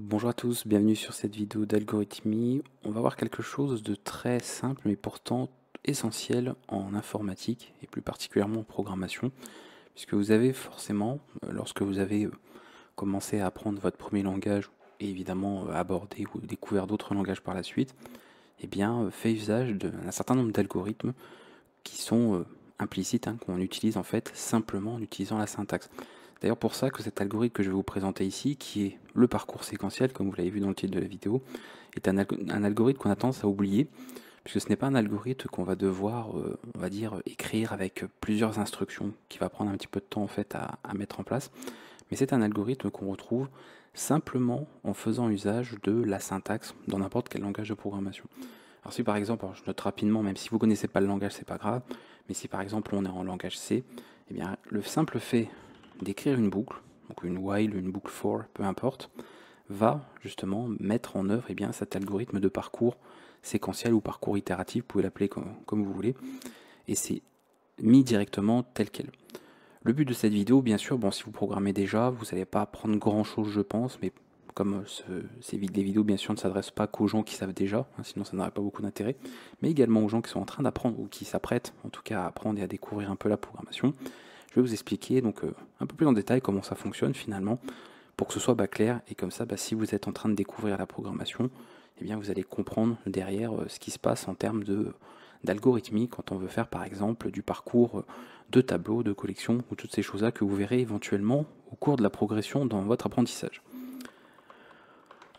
Bonjour à tous, bienvenue sur cette vidéo d'algorithmie. On va voir quelque chose de très simple mais pourtant essentiel en informatique et plus particulièrement en programmation, puisque vous avez forcément, lorsque vous avez commencé à apprendre votre premier langage et évidemment abordé ou découvert d'autres langages par la suite, eh bien fait usage d'un certain nombre d'algorithmes qui sont implicites, hein, qu'on utilise en fait simplement en utilisant la syntaxe. D'ailleurs pour ça que cet algorithme que je vais vous présenter ici, qui est le parcours séquentiel, comme vous l'avez vu dans le titre de la vidéo, est un algorithme qu'on a tendance à oublier, puisque ce n'est pas un algorithme qu'on va devoir, on va dire, écrire avec plusieurs instructions, qui va prendre un petit peu de temps en fait à mettre en place, mais c'est un algorithme qu'on retrouve simplement en faisant usage de la syntaxe dans n'importe quel langage de programmation. Alors si par exemple, alors je note rapidement, même si vous ne connaissez pas le langage, c'est pas grave, mais si par exemple on est en langage C, eh bien le simple fait d'écrire une boucle, donc une while, une boucle for, peu importe, va justement mettre en œuvre cet algorithme de parcours séquentiel ou parcours itératif, vous pouvez l'appeler comme vous voulez, et c'est mis directement tel quel. Le but de cette vidéo, bien sûr, bon, si vous programmez déjà, vous n'allez pas apprendre grand chose, je pense, mais comme les vidéos, bien sûr, ne s'adressent pas qu'aux gens qui savent déjà, hein, sinon ça n'aurait pas beaucoup d'intérêt, mais également aux gens qui sont en train d'apprendre, ou qui s'apprêtent, en tout cas, à apprendre et à découvrir un peu la programmation. Je vais vous expliquer donc un peu plus en détail comment ça fonctionne finalement, pour que ce soit clair, et comme ça, si vous êtes en train de découvrir la programmation, eh bien, vous allez comprendre derrière ce qui se passe en termes d'algorithmie quand on veut faire par exemple du parcours de tableaux, de collections ou toutes ces choses-là que vous verrez éventuellement au cours de la progression dans votre apprentissage.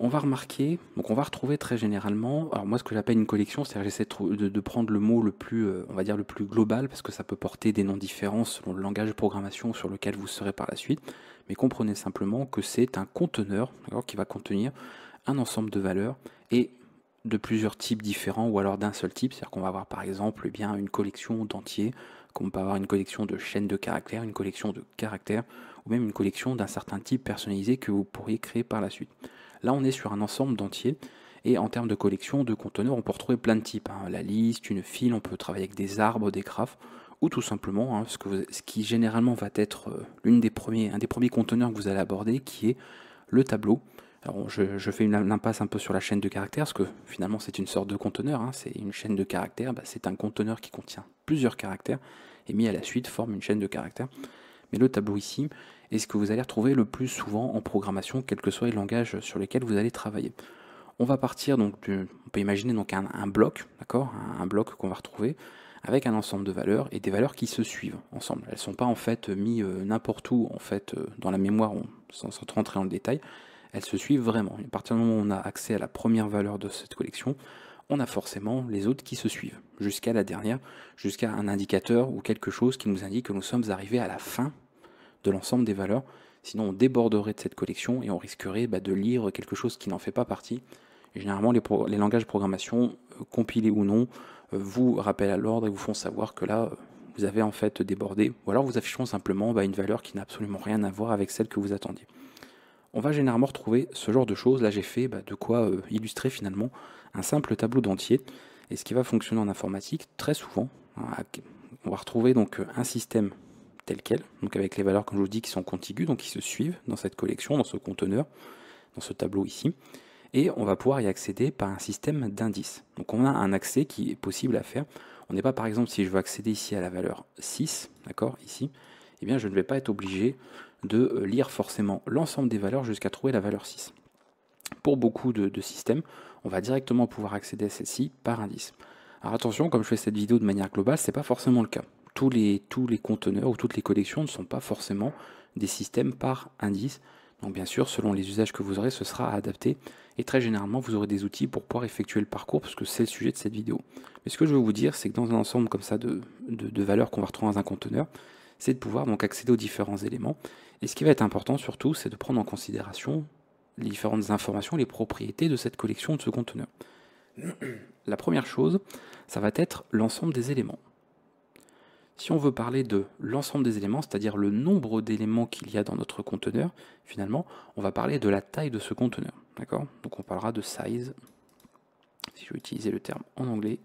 On va remarquer, donc on va retrouver très généralement, alors moi ce que j'appelle une collection, c'est-à-dire j'essaie de prendre le mot le plus, on va dire le plus global, parce que ça peut porter des noms différents selon le langage de programmation sur lequel vous serez par la suite, mais comprenez simplement que c'est un conteneur qui va contenir un ensemble de valeurs et de plusieurs types différents ou alors d'un seul type, c'est-à-dire qu'on va avoir par exemple une collection d'entiers, comme on peut avoir une collection de chaînes de caractères, une collection de caractères, ou même une collection d'un certain type personnalisé que vous pourriez créer par la suite. Là on est sur un ensemble d'entiers, et en termes de collection, de conteneurs, on peut retrouver plein de types, hein. La liste, une file, on peut travailler avec des arbres, des graphes, ou tout simplement, hein, ce qui généralement va être un des premiers conteneurs que vous allez aborder, qui est le tableau. Alors je fais une impasse un peu sur la chaîne de caractères, parce que finalement c'est une sorte de conteneur, hein, c'est une chaîne de caractères, c'est un conteneur qui contient plusieurs caractères, et mis à la suite forme une chaîne de caractères. Mais le tableau ici est ce que vous allez retrouver le plus souvent en programmation, quels que soient les langages sur lesquels vous allez travailler. On va partir donc, on peut imaginer donc un bloc, d'accord, un bloc qu'on va retrouver avec un ensemble de valeurs et des valeurs qui se suivent ensemble. Elles ne sont pas en fait mises n'importe où en fait dans la mémoire sans rentrer dans le détail. Elles se suivent vraiment. À partir du moment où on a accès à la première valeur de cette collection, on a forcément les autres qui se suivent jusqu'à la dernière, jusqu'à un indicateur ou quelque chose qui nous indique que nous sommes arrivés à la fin de l'ensemble des valeurs. Sinon, on déborderait de cette collection et on risquerait de lire quelque chose qui n'en fait pas partie. Et généralement, les langages de programmation, compilés ou non, vous rappellent à l'ordre et vous font savoir que là, vous avez en fait débordé, ou alors vous afficheront simplement une valeur qui n'a absolument rien à voir avec celle que vous attendiez. On va généralement retrouver ce genre de choses. Là, j'ai fait de quoi illustrer finalement un simple tableau d'entiers. Et ce qui va fonctionner en informatique, très souvent, hein, on va retrouver donc un système tel quel, donc avec les valeurs, comme je vous dis, qui sont contiguës, donc qui se suivent dans cette collection, dans ce conteneur, dans ce tableau ici, et on va pouvoir y accéder par un système d'indices. Donc on a un accès qui est possible à faire. On n'est pas, par exemple, si je veux accéder ici à la valeur 6, d'accord, ici, eh bien je ne vais pas être obligé de lire forcément l'ensemble des valeurs jusqu'à trouver la valeur 6. Pour beaucoup de systèmes, on va directement pouvoir accéder à celle-ci par indice. Alors attention, comme je fais cette vidéo de manière globale, ce n'est pas forcément le cas. Tous les conteneurs ou toutes les collections ne sont pas forcément des systèmes par indice. Donc bien sûr, selon les usages que vous aurez, ce sera adapté. Et très généralement, vous aurez des outils pour pouvoir effectuer le parcours, parce que c'est le sujet de cette vidéo. Mais ce que je veux vous dire, c'est que dans un ensemble comme ça de valeurs qu'on va retrouver dans un conteneur, c'est de pouvoir donc accéder aux différents éléments. Et ce qui va être important surtout, c'est de prendre en considération les différentes informations, les propriétés de cette collection, de ce conteneur. La première chose, ça va être l'ensemble des éléments. Si on veut parler de l'ensemble des éléments, c'est-à-dire le nombre d'éléments qu'il y a dans notre conteneur, finalement, on va parler de la taille de ce conteneur. D'accord? Donc on parlera de size, si je veux utiliser le terme en anglais.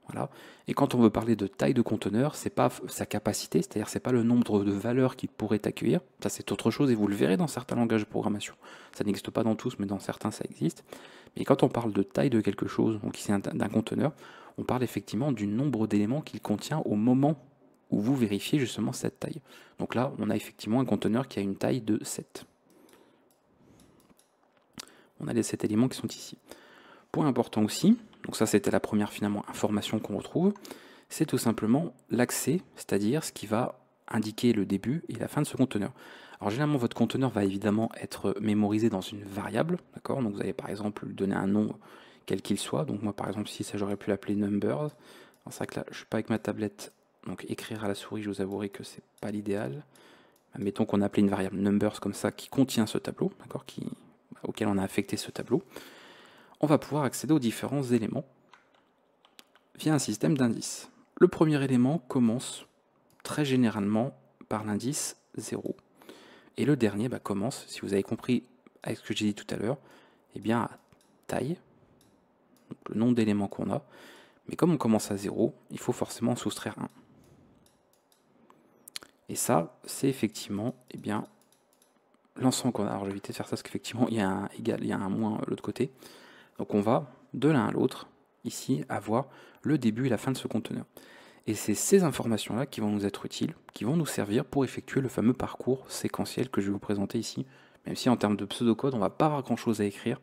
Voilà. Et quand on veut parler de taille de conteneur, c'est pas sa capacité, c'est-à-dire c'est pas le nombre de valeurs qu'il pourrait accueillir. Ça c'est autre chose et vous le verrez dans certains langages de programmation. Ça n'existe pas dans tous, mais dans certains ça existe. Mais quand on parle de taille de quelque chose, donc ici d'un conteneur, on parle effectivement du nombre d'éléments qu'il contient au moment où vous vérifiez justement cette taille. Donc là, on a effectivement un conteneur qui a une taille de 7. On a les 7 éléments qui sont ici. Point important aussi, donc ça c'était la première finalement information qu'on retrouve, c'est tout simplement l'accès, c'est-à-dire ce qui va indiquer le début et la fin de ce conteneur. Alors généralement votre conteneur va évidemment être mémorisé dans une variable, d'accord? Donc vous allez par exemple lui donner un nom quel qu'il soit, donc moi par exemple ici ça j'aurais pu l'appeler numbers. C'est vrai que là je suis pas avec ma tablette, donc écrire à la souris je vous avouerai que c'est pas l'idéal. Mettons qu'on a appelé une variable numbers comme ça qui contient ce tableau, d'accord, auquel on a affecté ce tableau. On va pouvoir accéder aux différents éléments via un système d'indices. Le premier élément commence très généralement par l'indice 0. Et le dernier commence, si vous avez compris avec ce que j'ai dit tout à l'heure, eh bien à taille, donc le nombre d'éléments qu'on a. Mais comme on commence à 0, il faut forcément en soustraire 1. Et ça, c'est effectivement l'ensemble qu'on a. Alors je vais éviter de faire ça parce qu'effectivement il y a un égal, il y a un moins de l'autre côté. Donc on va de l'un à l'autre, ici, avoir le début et la fin de ce conteneur. Et c'est ces informations-là qui vont nous être utiles, qui vont nous servir pour effectuer le fameux parcours séquentiel que je vais vous présenter ici. Même si en termes de pseudocode, on ne va pas avoir grand-chose à écrire.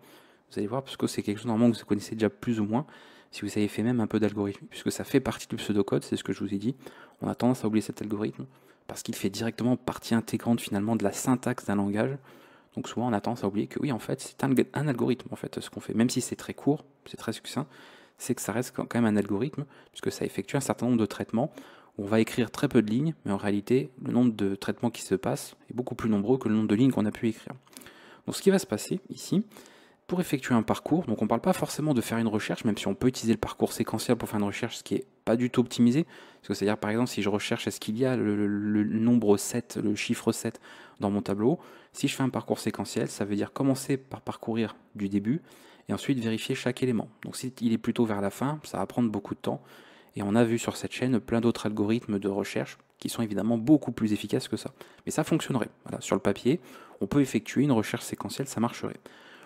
Vous allez voir, parce que c'est quelque chose normalement que vous connaissez déjà plus ou moins, si vous avez fait même un peu d'algorithme, puisque ça fait partie du pseudocode, c'est ce que je vous ai dit. On a tendance à oublier cet algorithme, parce qu'il fait directement partie intégrante finalement de la syntaxe d'un langage. Donc souvent on a tendance à oublier que oui en fait c'est un algorithme en fait ce qu'on fait, même si c'est très court, c'est très succinct, c'est que ça reste quand même un algorithme, puisque ça effectue un certain nombre de traitements, où on va écrire très peu de lignes, mais en réalité le nombre de traitements qui se passent est beaucoup plus nombreux que le nombre de lignes qu'on a pu écrire. Donc ce qui va se passer ici, pour effectuer un parcours, donc on ne parle pas forcément de faire une recherche, même si on peut utiliser le parcours séquentiel pour faire une recherche, ce qui n'est pas du tout optimisé, parce que c'est-à-dire par exemple si je recherche est-ce qu'il y a le nombre 7, le chiffre 7 dans mon tableau, si je fais un parcours séquentiel, ça veut dire commencer par parcourir du début, et ensuite vérifier chaque élément. Donc s'il est plutôt vers la fin, ça va prendre beaucoup de temps, et on a vu sur cette chaîne plein d'autres algorithmes de recherche qui sont évidemment beaucoup plus efficaces que ça. Mais ça fonctionnerait. Voilà, sur le papier, on peut effectuer une recherche séquentielle, ça marcherait.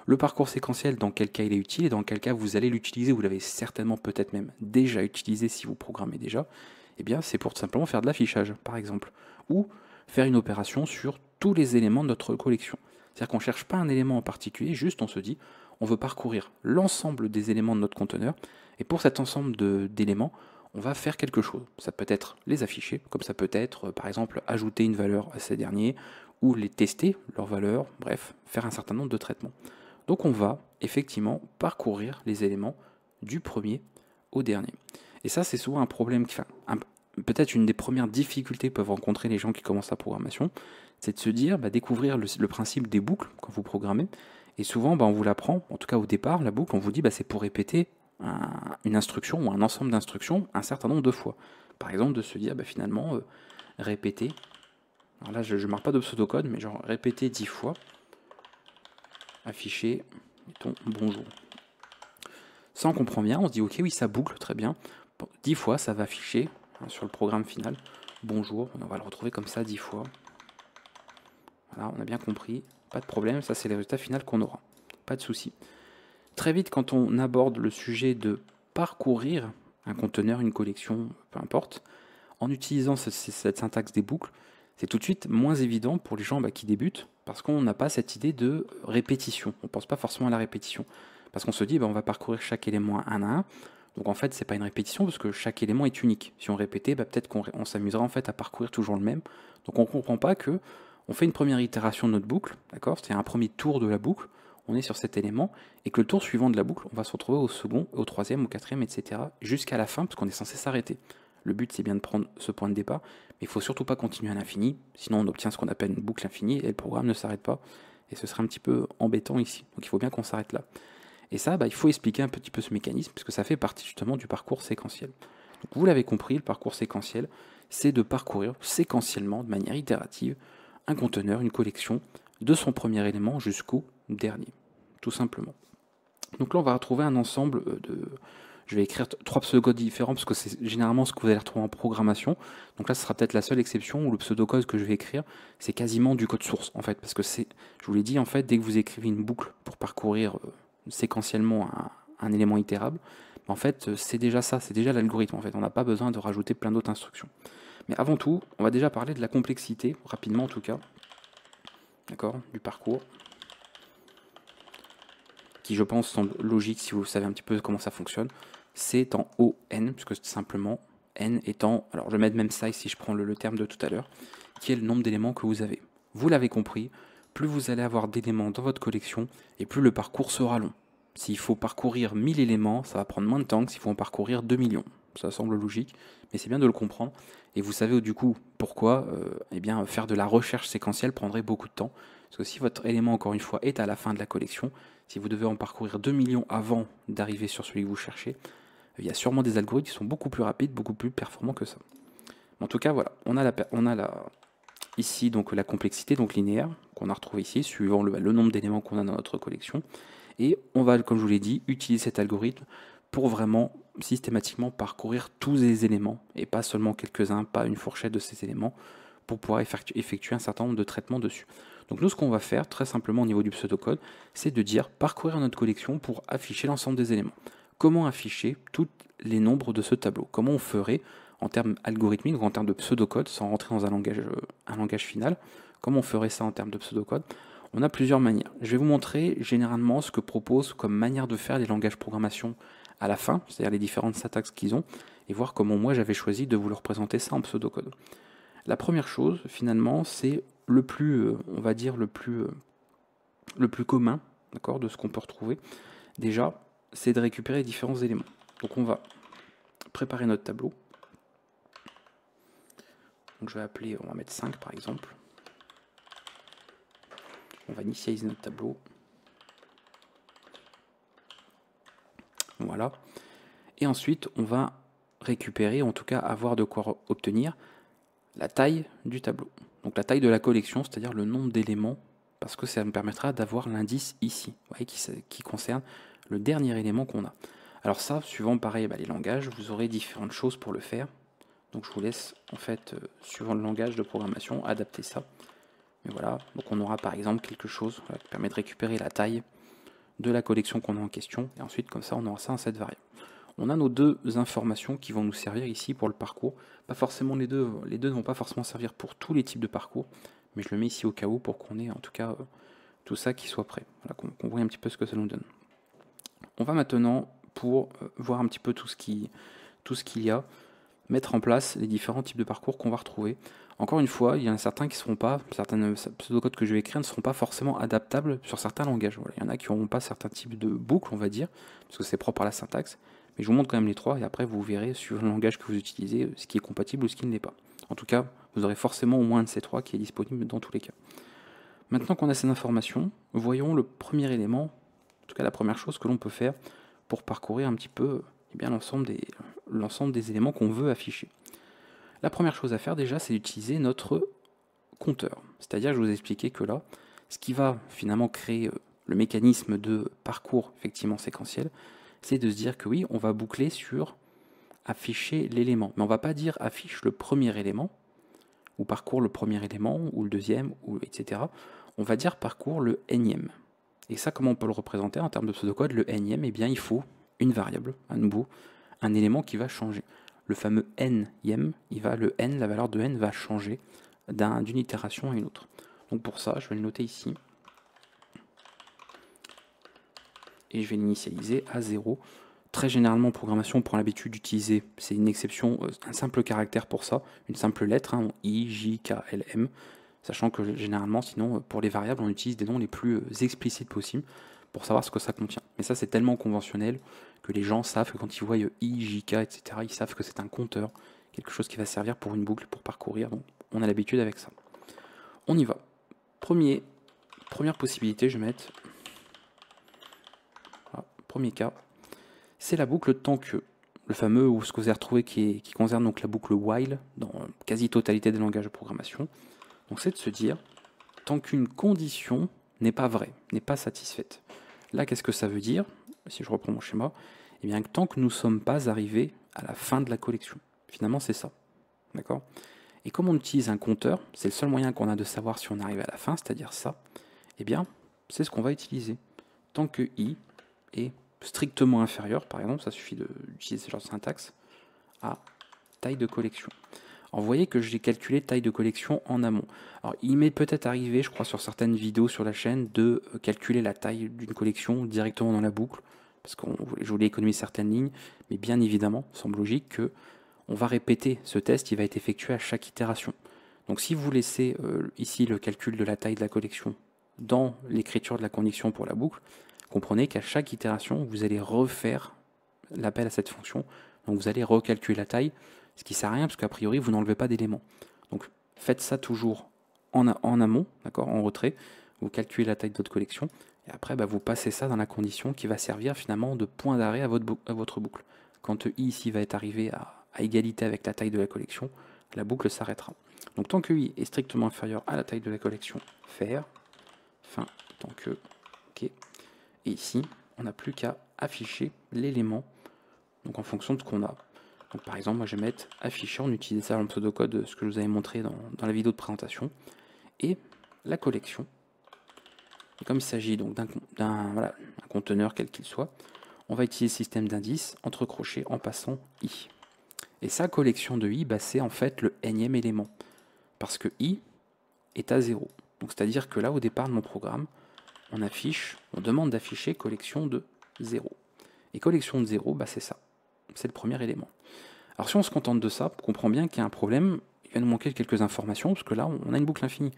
Le parcours séquentiel, dans quel cas il est utile et dans quel cas vous allez l'utiliser, vous l'avez certainement peut-être même déjà utilisé si vous programmez déjà, eh bien c'est pour tout simplement faire de l'affichage par exemple, ou faire une opération sur tous les éléments de notre collection. C'est-à-dire qu'on ne cherche pas un élément en particulier, juste on se dit on veut parcourir l'ensemble des éléments de notre conteneur, et pour cet ensemble d'éléments, on va faire quelque chose. Ça peut être les afficher, comme ça peut être par exemple ajouter une valeur à ces derniers, ou les tester, leur valeur, bref, faire un certain nombre de traitements. Donc on va effectivement parcourir les éléments du premier au dernier. Et ça c'est souvent un problème, peut-être une des premières difficultés que peuvent rencontrer les gens qui commencent la programmation, c'est de se dire, découvrir le principe des boucles quand vous programmez. Et souvent on vous l'apprend, en tout cas au départ, la boucle, on vous dit c'est pour répéter une instruction ou un ensemble d'instructions un certain nombre de fois. Par exemple de se dire finalement répéter, alors là je ne marque pas de pseudocode, mais genre répéter 10 fois, afficher, mettons, bonjour. Ça on comprend bien, on se dit ok oui ça boucle très bien, 10 fois ça va afficher sur le programme final, bonjour, on va le retrouver comme ça 10 fois. Voilà, on a bien compris, pas de problème, ça c'est le résultat final qu'on aura, pas de souci. Très vite quand on aborde le sujet de parcourir un conteneur, une collection, peu importe, en utilisant cette syntaxe des boucles, c'est tout de suite moins évident pour les gens qui débutent, parce qu'on n'a pas cette idée de répétition. On ne pense pas forcément à la répétition. Parce qu'on se dit, on va parcourir chaque élément un à un. Donc en fait, c'est pas une répétition, parce que chaque élément est unique. Si on répétait, peut-être qu'on s'amusera en fait à parcourir toujours le même. Donc on ne comprend pas que on fait une première itération de notre boucle, d'accord, c'est-à-dire un premier tour de la boucle, on est sur cet élément, et que le tour suivant de la boucle, on va se retrouver au second, au troisième, au quatrième, etc., jusqu'à la fin, parce qu'on est censé s'arrêter. Le but, c'est bien de prendre ce point de départ, mais il ne faut surtout pas continuer à l'infini, sinon on obtient ce qu'on appelle une boucle infinie, et le programme ne s'arrête pas, et ce serait un petit peu embêtant ici. Donc il faut bien qu'on s'arrête là. Et ça, il faut expliquer un petit peu ce mécanisme, puisque ça fait partie justement du parcours séquentiel. Donc vous l'avez compris, le parcours séquentiel, c'est de parcourir séquentiellement, de manière itérative, un conteneur, une collection, de son premier élément jusqu'au dernier, tout simplement. Donc là, on va retrouver un ensemble je vais écrire 3 pseudocodes différents parce que c'est généralement ce que vous allez retrouver en programmation. Donc là, ce sera peut-être la seule exception où le pseudocode que je vais écrire, c'est quasiment du code source en fait, parce que c'est, je vous l'ai dit en fait, dès que vous écrivez une boucle pour parcourir séquentiellement un élément itérable, en fait, c'est déjà ça, c'est déjà l'algorithme en fait. On n'a pas besoin de rajouter plein d'autres instructions. Mais avant tout, on va déjà parler de la complexité, rapidement en tout cas, d'accord, du parcours, qui je pense semble logique si vous savez un petit peu comment ça fonctionne. C'est en ON, puisque c'est simplement N étant, alors je vais mettre même size si je prends le terme de tout à l'heure, qui est le nombre d'éléments que vous avez. Vous l'avez compris, plus vous allez avoir d'éléments dans votre collection, et plus le parcours sera long. S'il faut parcourir 1000 éléments, ça va prendre moins de temps que s'il faut en parcourir 2 millions. Ça semble logique, mais c'est bien de le comprendre. Et vous savez du coup pourquoi eh bien, faire de la recherche séquentielle prendrait beaucoup de temps. Parce que si votre élément, encore une fois, est à la fin de la collection, si vous devez en parcourir 2 millions avant d'arriver sur celui que vous cherchez, il y a sûrement des algorithmes qui sont beaucoup plus rapides, beaucoup plus performants que ça. En tout cas, voilà, on a ici donc la complexité donc linéaire qu'on a retrouvée ici, suivant le nombre d'éléments qu'on a dans notre collection. Et on va, comme je vous l'ai dit, utiliser cet algorithme pour vraiment systématiquement parcourir tous les éléments, et pas seulement quelques-uns, pas une fourchette de ces éléments, pour pouvoir effectuer un certain nombre de traitements dessus. Donc nous, ce qu'on va faire, très simplement au niveau du pseudocode, c'est de dire parcourir notre collection pour afficher l'ensemble des éléments. Comment afficher tous les nombres de ce tableau? Comment on ferait en termes algorithmiques, ou en termes de pseudocode, sans rentrer dans un langage final? Comment on ferait ça en termes de pseudocode? On a plusieurs manières. Je vais vous montrer généralement ce que proposent comme manière de faire les langages programmation à la fin, c'est-à-dire les différentes syntaxes qu'ils ont, et voir comment moi j'avais choisi de vous leur présenter ça en pseudocode. La première chose, finalement, c'est le plus, on va dire, le plus commun, d'accord, de ce qu'on peut retrouver. Déjà, c'est de récupérer différents éléments. Donc on va préparer notre tableau. Donc je vais appeler, on va mettre 5 par exemple. On va initialiser notre tableau. Voilà. Et ensuite, on va récupérer, en tout cas avoir de quoi obtenir la taille du tableau. Donc la taille de la collection, c'est-à-dire le nombre d'éléments, parce que ça me permettra d'avoir l'indice ici, vous voyez, qui concerne le dernier élément qu'on a. Alors ça, suivant pareil les langages, vous aurez différentes choses pour le faire. Donc je vous laisse, en fait, suivant le langage de programmation, adapter ça. Mais voilà, donc on aura par exemple quelque chose qui permet de récupérer la taille de la collection qu'on a en question, et ensuite comme ça on aura ça en cette variable. On a nos deux informations qui vont nous servir ici pour le parcours. Pas forcément les deux ne vont pas forcément servir pour tous les types de parcours, mais je le mets ici au cas où pour qu'on ait en tout cas tout ça qui soit prêt. Voilà, qu'on voit un petit peu ce que ça nous donne. On va maintenant, pour voir un petit peu tout ce qu'il y a, mettre en place les différents types de parcours qu'on va retrouver. Encore une fois, il y en a certains qui ne seront pas, certains pseudocodes que je vais écrire ne seront pas forcément adaptables sur certains langages. Voilà. Il y en a qui n'auront pas certains types de boucles, on va dire, parce que c'est propre à la syntaxe. Mais je vous montre quand même les trois, et après vous verrez sur le langage que vous utilisez ce qui est compatible ou ce qui ne l'est pas. En tout cas, vous aurez forcément au moins un de ces trois qui est disponible dans tous les cas. Maintenant qu'on a ces informations, voyons le premier élément, en tout cas la première chose que l'on peut faire pour parcourir un petit peu l'ensemble des éléments qu'on veut afficher. La première chose à faire déjà, c'est d'utiliser notre compteur. C'est-à-dire, je vous ai expliqué que là, ce qui va finalement créer le mécanisme de parcours effectivement séquentiel, c'est de se dire que oui, on va boucler sur afficher l'élément. Mais on ne va pas dire affiche le premier élément, ou parcours le premier élément, ou le deuxième, ou etc. On va dire parcours le énième. Et ça, comment on peut le représenter en termes de pseudocode? Le énième, eh bien, il faut une variable, à nouveau, un élément qui va changer. Le fameux n-ième, le n, la valeur de n va changer d'une itération à une autre. Donc pour ça, je vais le noter ici. Et je vais l'initialiser à 0. Très généralement en programmation, on prend l'habitude d'utiliser, c'est une exception, un simple caractère pour ça, une simple lettre, I, J, K, L, M, sachant que généralement, sinon, pour les variables, on utilise des noms les plus explicites possibles pour savoir ce que ça contient. Mais ça, c'est tellement conventionnel que les gens savent que quand ils voient I, J, K, etc., ils savent que c'est un compteur, quelque chose qui va servir pour une boucle, pour parcourir, donc on a l'habitude avec ça. On y va. Première possibilité, je vais mettre, voilà, premier cas, c'est la boucle tant que, le fameux, ou ce que vous avez retrouvé qui concerne donc la boucle while dans quasi-totalité des langages de programmation. Donc c'est de se dire, tant qu'une condition n'est pas vraie, n'est pas satisfaite. Là, qu'est-ce que ça veut dire? Si je reprends mon schéma, Et bien, tant que nous ne sommes pas arrivés à la fin de la collection. Finalement, c'est ça. D'accord? Et comme on utilise un compteur, c'est le seul moyen qu'on a de savoir si on arrive à la fin, c'est-à-dire ça, eh bien, c'est ce qu'on va utiliser. Tant que i est strictement inférieur, par exemple, ça suffit d'utiliser ce genre de syntaxe, à taille de collection. Alors, vous voyez que j'ai calculé taille de collection en amont. Alors, il m'est peut-être arrivé, je crois, sur certaines vidéos sur la chaîne, de calculer la taille d'une collection directement dans la boucle, parce que je voulais économiser certaines lignes, mais bien évidemment, semble logique que on va répéter ce test, il va être effectué à chaque itération. Donc si vous laissez ici le calcul de la taille de la collection dans l'écriture de la condition pour la boucle, comprenez qu'à chaque itération, vous allez refaire l'appel à cette fonction. Donc vous allez recalculer la taille, ce qui ne sert à rien parce qu'a priori, vous n'enlevez pas d'éléments. Donc faites ça toujours en amont, d'accord, en retrait. Vous calculez la taille de votre collection et après, vous passez ça dans la condition qui va servir finalement de point d'arrêt à votre boucle. Quand i ici va être arrivé à égalité avec la taille de la collection, la boucle s'arrêtera. Donc tant que i est strictement inférieur à la taille de la collection, faire, fin, tant que, ok. Et ici, on n'a plus qu'à afficher l'élément, donc en fonction de ce qu'on a. Donc par exemple, moi je vais mettre afficher, on utilise ça dans le pseudocode, ce que je vous avais montré dans la vidéo de présentation, et la collection. Et comme il s'agit donc d'un conteneur quel qu'il soit, on va utiliser le système d'indices entre crochets en passant i. Et sa collection de i, c'est en fait le nème élément. Parce que i est à 0. Donc c'est-à-dire que là, au départ de mon programme, on demande d'afficher collection de 0. Et collection de 0, c'est ça. C'est le premier élément. Alors si on se contente de ça, on comprend bien qu'il y a un problème. Il va nous manquer quelques informations, parce que là, on a une boucle infinie.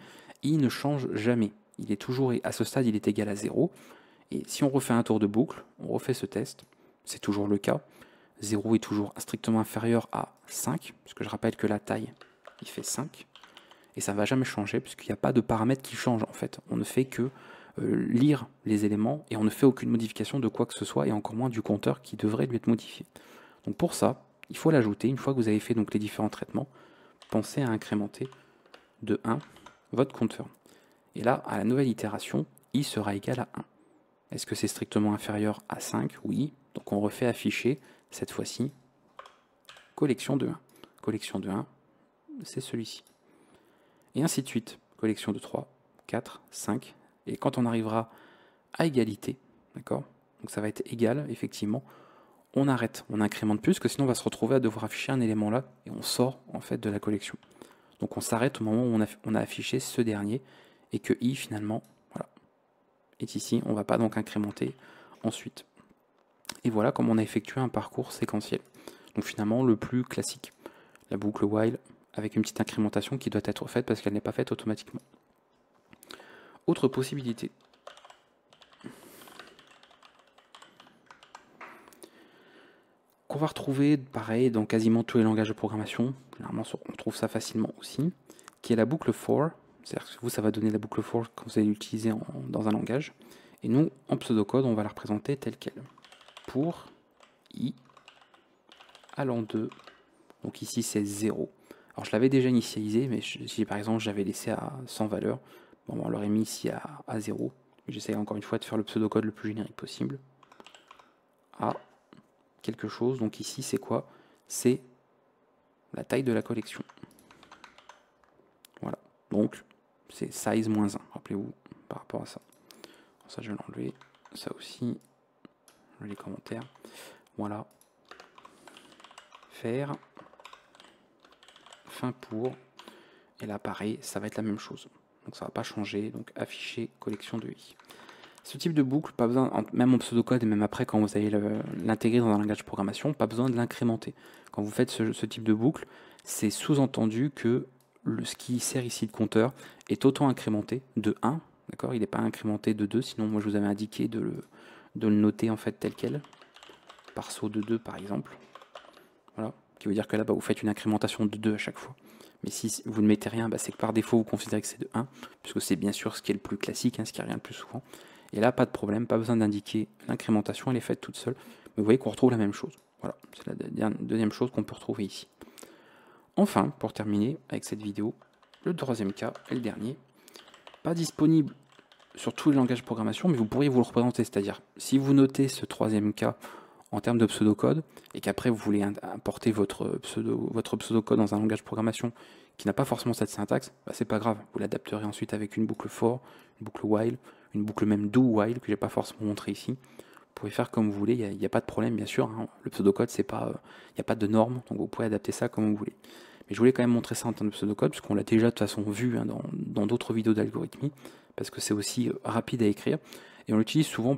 i ne change jamais. Il est toujours, à ce stade, il est égal à 0. Et si on refait un tour de boucle, on refait ce test, c'est toujours le cas. 0 est toujours strictement inférieur à 5, puisque je rappelle que la taille, il fait 5. Et ça ne va jamais changer, puisqu'il n'y a pas de paramètres qui changent en fait. On ne fait que lire les éléments, et on ne fait aucune modification de quoi que ce soit, et encore moins du compteur qui devrait lui être modifié. Donc pour ça, il faut l'ajouter, une fois que vous avez fait donc les différents traitements, pensez à incrémenter de 1 votre compteur. Et là, à la nouvelle itération, i sera égal à 1. Est-ce que c'est strictement inférieur à 5? Oui. Donc on refait afficher, cette fois-ci, collection de 1. Collection de 1, c'est celui-ci. Et ainsi de suite. Collection de 3, 4, 5. Et quand on arrivera à égalité, d'accord? Donc ça va être égal, effectivement. On arrête, on incrémente plus, que sinon on va se retrouver à devoir afficher un élément là, et on sort en fait de la collection. Donc on s'arrête au moment où on a affiché ce dernier, et que i finalement, voilà, est ici. On ne va pas donc incrémenter ensuite. Et voilà comme on a effectué un parcours séquentiel. Donc finalement le plus classique. La boucle while avec une petite incrémentation qui doit être faite parce qu'elle n'est pas faite automatiquement. Autre possibilité. Qu'on va retrouver pareil dans quasiment tous les langages de programmation. Généralement on trouve ça facilement aussi. Qui est la boucle for. C'est-à-dire que vous, ça va donner la boucle for quand vous allez l'utiliser dans un langage. Et nous, en pseudocode, on va la représenter telle qu'elle. Pour i allant de, donc ici c'est 0. Alors je l'avais déjà initialisé, mais si par exemple j'avais laissé à 100 valeurs, bon, on l'aurait mis ici à 0. J'essaie encore une fois de faire le pseudocode le plus générique possible. À quelque chose, donc ici c'est quoi? C'est la taille de la collection. Voilà, donc c'est size -1, rappelez-vous, par rapport à ça. Alors ça je vais l'enlever, ça aussi, les commentaires, voilà. Faire, fin pour, et là pareil, ça va être la même chose. Donc ça va pas changer, donc afficher collection de i. Ce type de boucle, pas besoin, même en pseudocode et même après quand vous allez l'intégrer dans un langage de programmation, pas besoin de l'incrémenter. Quand vous faites ce type de boucle, c'est sous-entendu que ce qui sert ici de compteur est auto-incrémenté de 1, d'accord? Il n'est pas incrémenté de 2, sinon moi je vous avais indiqué de le noter en fait tel quel, par saut de 2 par exemple. Voilà, qui veut dire que là vous faites une incrémentation de 2 à chaque fois. Mais si vous ne mettez rien, c'est que par défaut vous considérez que c'est de 1, puisque c'est bien sûr ce qui est le plus classique, ce qui revient le plus souvent. Et là, pas de problème, pas besoin d'indiquer l'incrémentation, elle est faite toute seule. Mais vous voyez qu'on retrouve la même chose. Voilà, c'est la deuxième chose qu'on peut retrouver ici. Enfin, pour terminer avec cette vidéo, le troisième cas et le dernier, pas disponible sur tous les langages de programmation, mais vous pourriez vous le représenter. C'est-à-dire, si vous notez ce troisième cas en termes de pseudocode, et qu'après vous voulez importer votre pseudocode dans un langage de programmation qui n'a pas forcément cette syntaxe, bah c'est pas grave, vous l'adapterez ensuite avec une boucle for, une boucle while, une boucle même do while que j'ai pas forcément montré ici. Vous pouvez faire comme vous voulez, il n'y a pas de problème bien sûr, hein. Le pseudocode c'est pas, il n'y a pas de normes, donc vous pouvez adapter ça comme vous voulez. Mais je voulais quand même montrer ça en termes de pseudocode, puisqu'on l'a déjà de toute façon vu hein, dans d'autres vidéos d'algorithmie, parce que c'est aussi rapide à écrire, et on l'utilise souvent,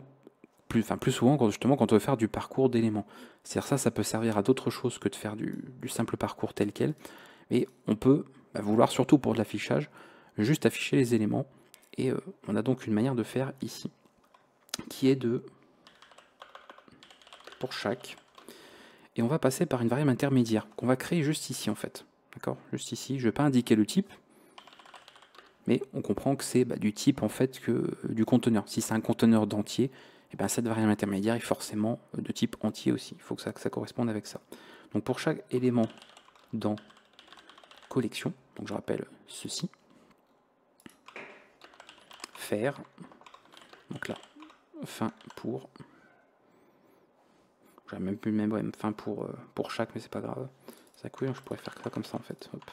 plus souvent justement quand on veut faire du parcours d'éléments. C'est-à-dire ça peut servir à d'autres choses que de faire du simple parcours tel quel, mais on peut vouloir, surtout pour de l'affichage, juste afficher les éléments, et on a donc une manière de faire ici, qui est de, pour chaque, et on va passer par une variable intermédiaire, qu'on va créer juste ici en fait. D'accord, juste ici, je ne vais pas indiquer le type, mais on comprend que c'est du type en fait que du conteneur. Si c'est un conteneur d'entier, et bien cette variable intermédiaire est forcément de type entier aussi. Il faut que ça corresponde avec ça. Donc pour chaque élément dans collection, donc je rappelle ceci, faire, donc là, fin pour, j'aurais même pu même fin pour chaque, mais c'est pas grave. Ça coûte, je pourrais faire ça comme ça en fait. Hop.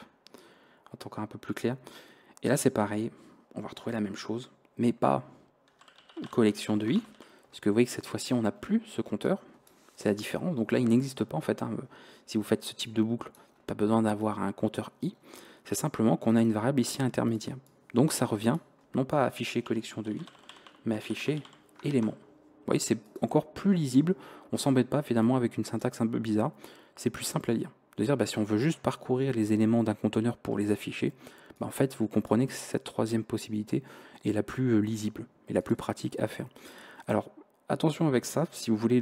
Encore un peu plus clair. Et là c'est pareil, on va retrouver la même chose, mais pas collection de i, parce que vous voyez que cette fois-ci on n'a plus ce compteur, c'est la différence, donc là il n'existe pas en fait, hein. Si vous faites ce type de boucle, pas besoin d'avoir un compteur i, c'est simplement qu'on a une variable ici intermédiaire. Donc ça revient, non pas à afficher collection de i, mais à afficher élément. Vous voyez, c'est encore plus lisible, on s'embête pas finalement avec une syntaxe un peu bizarre, c'est plus simple à lire. De dire, si on veut juste parcourir les éléments d'un conteneur pour les afficher, en fait, vous comprenez que cette troisième possibilité est la plus lisible et la plus pratique à faire. Alors, attention avec ça, si vous voulez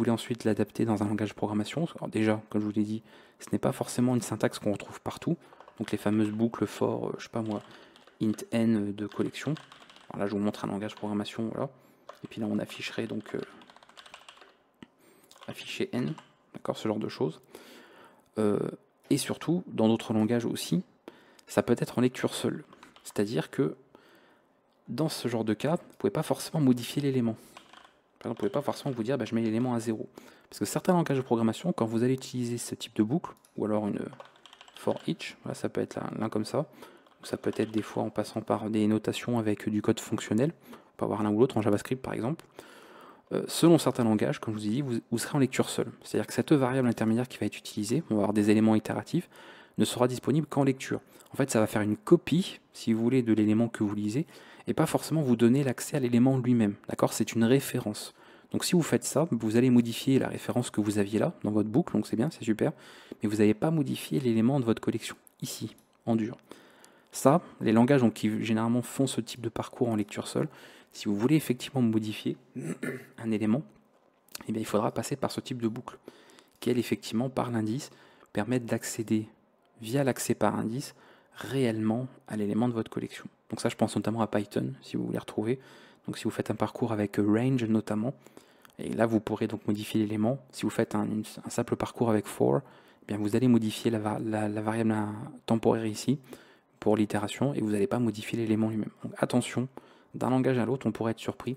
ensuite l'adapter dans un langage de programmation, alors déjà, comme je vous l'ai dit, ce n'est pas forcément une syntaxe qu'on retrouve partout, donc les fameuses boucles for, je sais pas moi, int n de collection. Alors là, je vous montre un langage de programmation, voilà. Et puis là, on afficherait donc afficher n, d'accord, ce genre de choses. Et surtout, dans d'autres langages aussi, ça peut être en lecture seule. C'est-à-dire que dans ce genre de cas, vous ne pouvez pas forcément modifier l'élément. Par exemple, vous ne pouvez pas forcément vous dire je mets l'élément à 0. Parce que certains langages de programmation, quand vous allez utiliser ce type de boucle, ou alors une for each, voilà, ça peut être l'un comme ça, ou ça peut être des fois en passant par des notations avec du code fonctionnel, on peut avoir l'un ou l'autre en JavaScript par exemple. Selon certains langages, comme je vous ai dit, vous serez en lecture seule. C'est-à-dire que cette variable intermédiaire qui va être utilisée, on va avoir des éléments itératifs, ne sera disponible qu'en lecture. En fait, ça va faire une copie, si vous voulez, de l'élément que vous lisez, et pas forcément vous donner l'accès à l'élément lui-même. D'accord? C'est une référence. Donc si vous faites ça, vous allez modifier la référence que vous aviez là, dans votre boucle, donc c'est bien, c'est super, mais vous n'allez pas modifier l'élément de votre collection, ici, en dur. Ça, les langages qui généralement font ce type de parcours en lecture seule, si vous voulez effectivement modifier un élément, eh bien, il faudra passer par ce type de boucle, qui elle, effectivement, par l'indice, permettent d'accéder, via l'accès par indice, réellement à l'élément de votre collection. Donc ça, je pense notamment à Python, si vous voulez retrouver. Donc si vous faites un parcours avec range notamment, et là vous pourrez donc modifier l'élément. Si vous faites un simple parcours avec for, eh bien vous allez modifier la variable temporaire ici pour l'itération, et vous n'allez pas modifier l'élément lui-même. Donc attention, d'un langage à l'autre, on pourrait être surpris.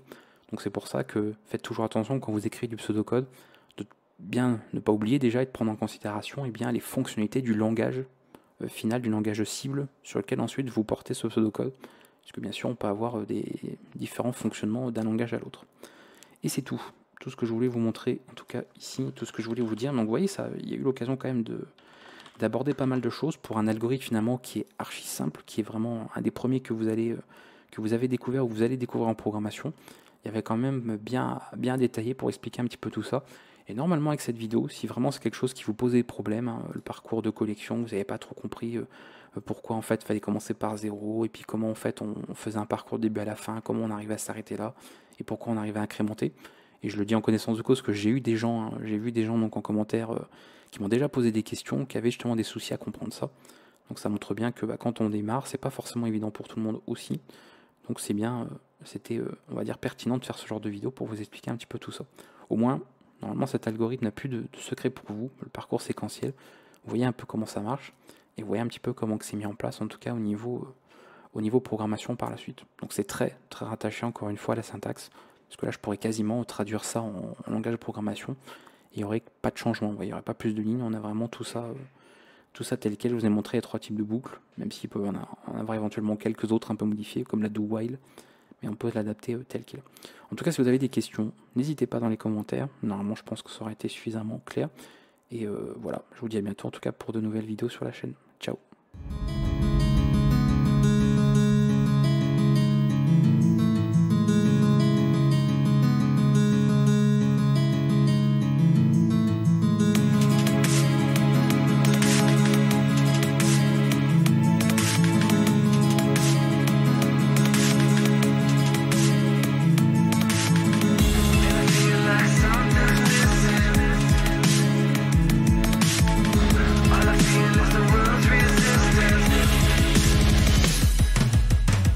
Donc c'est pour ça que faites toujours attention quand vous écrivez du pseudocode, de bien ne pas oublier déjà et de prendre en considération les fonctionnalités du langage final, du langage cible sur lequel ensuite vous portez ce pseudocode. Parce que bien sûr, on peut avoir des différents fonctionnements d'un langage à l'autre. Et c'est tout ce que je voulais vous montrer, en tout cas ici, tout ce que je voulais vous dire. Donc vous voyez, il y a eu l'occasion quand même d'aborder pas mal de choses pour un algorithme finalement qui est archi simple, qui est vraiment un des premiers que vous avez découvert ou que vous allez découvrir en programmation. Il y avait quand même bien détaillé pour expliquer un petit peu tout ça. Et normalement avec cette vidéo, si vraiment c'est quelque chose qui vous posait problème, hein, le parcours de collection, vous n'avez pas trop compris pourquoi en fait il fallait commencer par 0, et puis comment en fait on faisait un parcours du début à la fin, comment on arrivait à s'arrêter là, et pourquoi on arrivait à incrémenter. Et je le dis en connaissance de cause que j'ai eu des gens, hein, donc en commentaire qui m'ont déjà posé des questions, qui avaient justement des soucis à comprendre ça. Donc ça montre bien que quand on démarre, c'est pas forcément évident pour tout le monde aussi. Donc c'est bien, c'était on va dire pertinent de faire ce genre de vidéo pour vous expliquer un petit peu tout ça. Au moins, normalement cet algorithme n'a plus de secret pour vous, le parcours séquentiel. Vous voyez un peu comment ça marche, et vous voyez un petit peu comment c'est mis en place, en tout cas au niveau programmation par la suite. Donc c'est très rattaché encore une fois à la syntaxe, parce que là je pourrais quasiment traduire ça en langage de programmation, il n'y aurait pas de changement, il n'y aurait pas plus de lignes, on a vraiment tout ça tel quel. Je vous ai montré les 3 types de boucles, même s'il peut en avoir éventuellement quelques autres un peu modifiés, comme la do while, mais on peut l'adapter tel quel. En tout cas, si vous avez des questions, n'hésitez pas dans les commentaires. Normalement, je pense que ça aurait été suffisamment clair. Et voilà, je vous dis à bientôt en tout cas pour de nouvelles vidéos sur la chaîne. Ciao.